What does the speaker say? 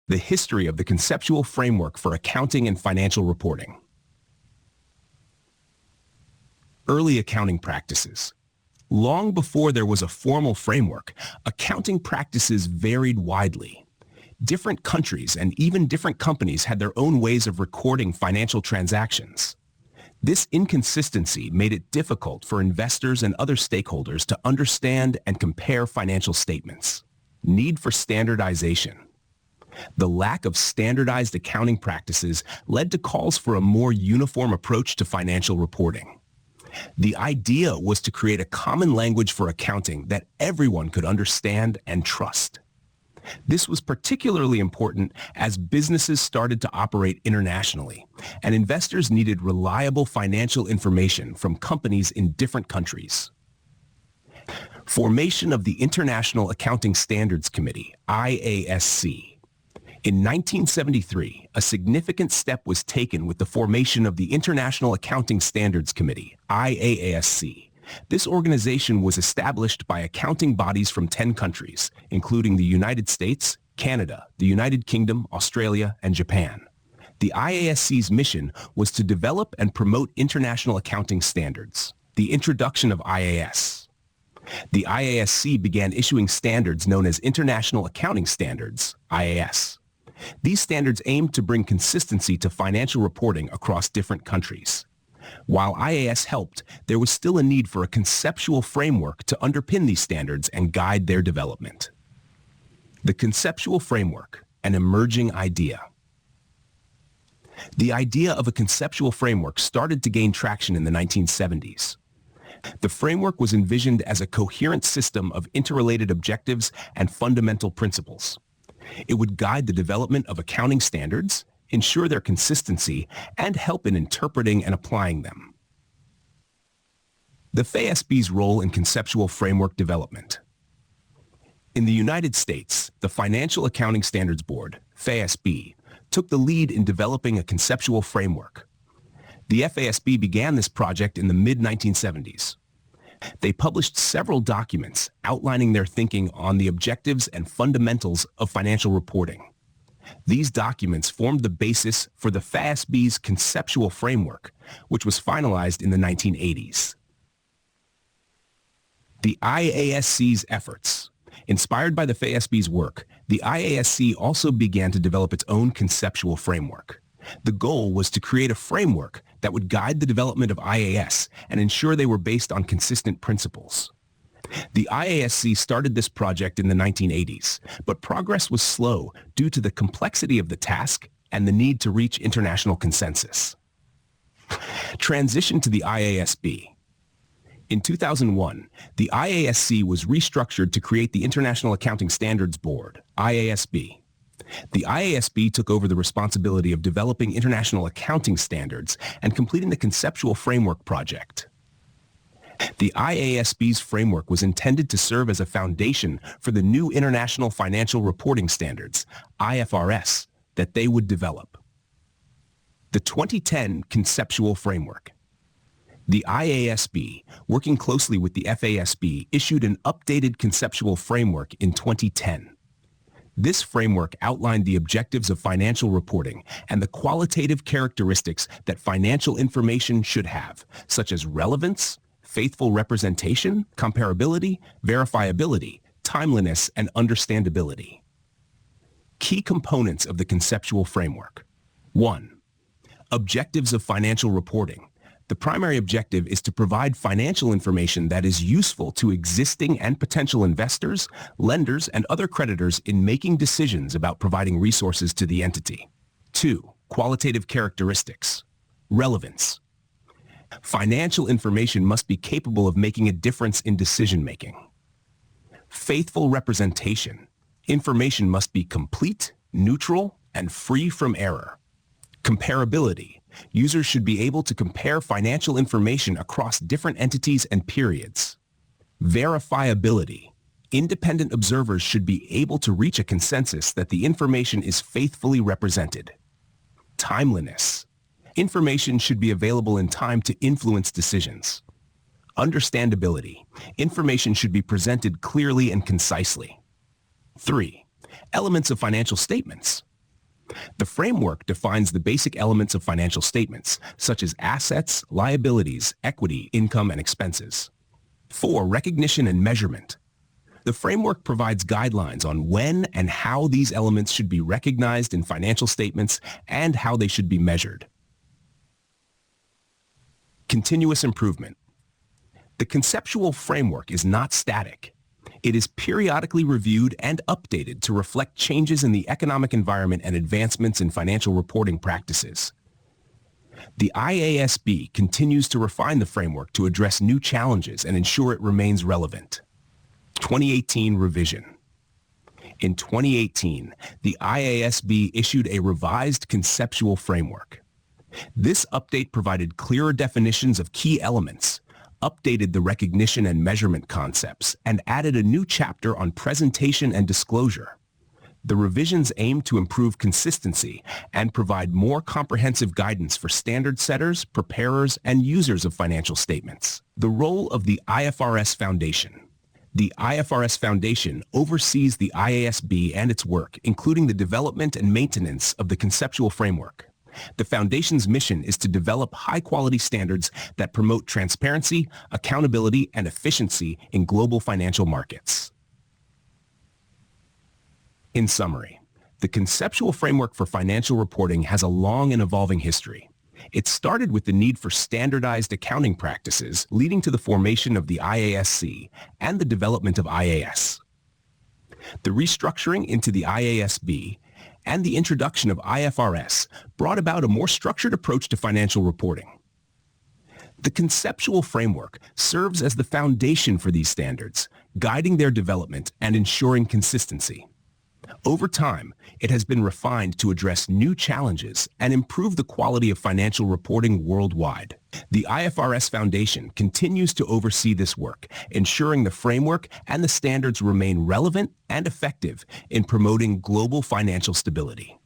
The history of the conceptual framework for accounting and financial reporting. Early accounting practices. Long before there was a formal framework, accounting practices varied widely. Different countries and even different companies had their own ways of recording financial transactions. This inconsistency made it difficult for investors and other stakeholders to understand and compare financial statements. Need for standardization. The lack of standardized accounting practices led to calls for a more uniform approach to financial reporting. The idea was to create a common language for accounting that everyone could understand and trust. This was particularly important as businesses started to operate internationally, and investors needed reliable financial information from companies in different countries. Formation of the International Accounting Standards Committee, IASC. In 1973, a significant step was taken with the formation of the International Accounting Standards Committee, IASC. This organization was established by accounting bodies from 10 countries, including the United States, Canada, the United Kingdom, Australia, and Japan. The IASC's mission was to develop and promote international accounting standards. The introduction of IAS. The IASC began issuing standards known as International Accounting Standards, IAS. These standards aimed to bring consistency to financial reporting across different countries. While IAS helped, there was still a need for a conceptual framework to underpin these standards and guide their development. The conceptual framework, an emerging idea. The idea of a conceptual framework started to gain traction in the 1970s. The framework was envisioned as a coherent system of interrelated objectives and fundamental principles. It would guide the development of accounting standards, ensure their consistency, and help in interpreting and applying them. The FASB's role in conceptual framework development. In the United States, the Financial Accounting Standards Board, FASB, took the lead in developing a conceptual framework. The FASB began this project in the mid-1970s. They published several documents outlining their thinking on the objectives and fundamentals of financial reporting. These documents formed the basis for the FASB's conceptual framework, which was finalized in the 1980s. The IASC's efforts. Inspired by the FASB's work, the IASC also began to develop its own conceptual framework. The goal was to create a framework that would guide the development of IAS and ensure they were based on consistent principles. The IASC started this project in the 1980s, but progress was slow due to the complexity of the task and the need to reach international consensus. Transition to the IASB. In 2001, the IASC was restructured to create the International Accounting Standards Board, IASB. The IASB took over the responsibility of developing international accounting standards and completing the conceptual framework project. The IASB's framework was intended to serve as a foundation for the new International Financial Reporting Standards, IFRS, that they would develop. The 2010 Conceptual Framework. The IASB, working closely with the FASB, issued an updated conceptual framework in 2010. This framework outlined the objectives of financial reporting and the qualitative characteristics that financial information should have, such as relevance, faithful representation, comparability, verifiability, timeliness, and understandability. Key components of the conceptual framework. 1. Objectives of financial reporting. The primary objective is to provide financial information that is useful to existing and potential investors, lenders, and other creditors in making decisions about providing resources to the entity. 2. Qualitative characteristics. Relevance. Financial information must be capable of making a difference in decision-making. Faithful representation. Information must be complete, neutral, and free from error. Comparability. Users should be able to compare financial information across different entities and periods. Verifiability. Independent observers should be able to reach a consensus that the information is faithfully represented. Timeliness. Information should be available in time to influence decisions. Understandability. Information should be presented clearly and concisely. 3. Elements of financial statements. The framework defines the basic elements of financial statements, such as assets, liabilities, equity, income, and expenses. 4. Recognition and measurement. The framework provides guidelines on when and how these elements should be recognized in financial statements and how they should be measured. Continuous improvement. The conceptual framework is not static. It is periodically reviewed and updated to reflect changes in the economic environment and advancements in financial reporting practices. The IASB continues to refine the framework to address new challenges and ensure it remains relevant. 2018 revision. In 2018, the IASB issued a revised conceptual framework. This update provided clearer definitions of key elements, updated the recognition and measurement concepts, and added a new chapter on presentation and disclosure. The revisions aim to improve consistency and provide more comprehensive guidance for standard setters, preparers, and users of financial statements. The role of the IFRS Foundation. The IFRS Foundation oversees the IASB and its work, including the development and maintenance of the conceptual framework. The Foundation's mission is to develop high-quality standards that promote transparency, accountability, and efficiency in global financial markets. In summary, the conceptual framework for financial reporting has a long and evolving history. It started with the need for standardized accounting practices, leading to the formation of the IASC and the development of IAS. The restructuring into the IASB and the introduction of IFRS brought about a more structured approach to financial reporting. The conceptual framework serves as the foundation for these standards, guiding their development and ensuring consistency. Over time, it has been refined to address new challenges and improve the quality of financial reporting worldwide. The IFRS Foundation continues to oversee this work, ensuring the framework and the standards remain relevant and effective in promoting global financial stability.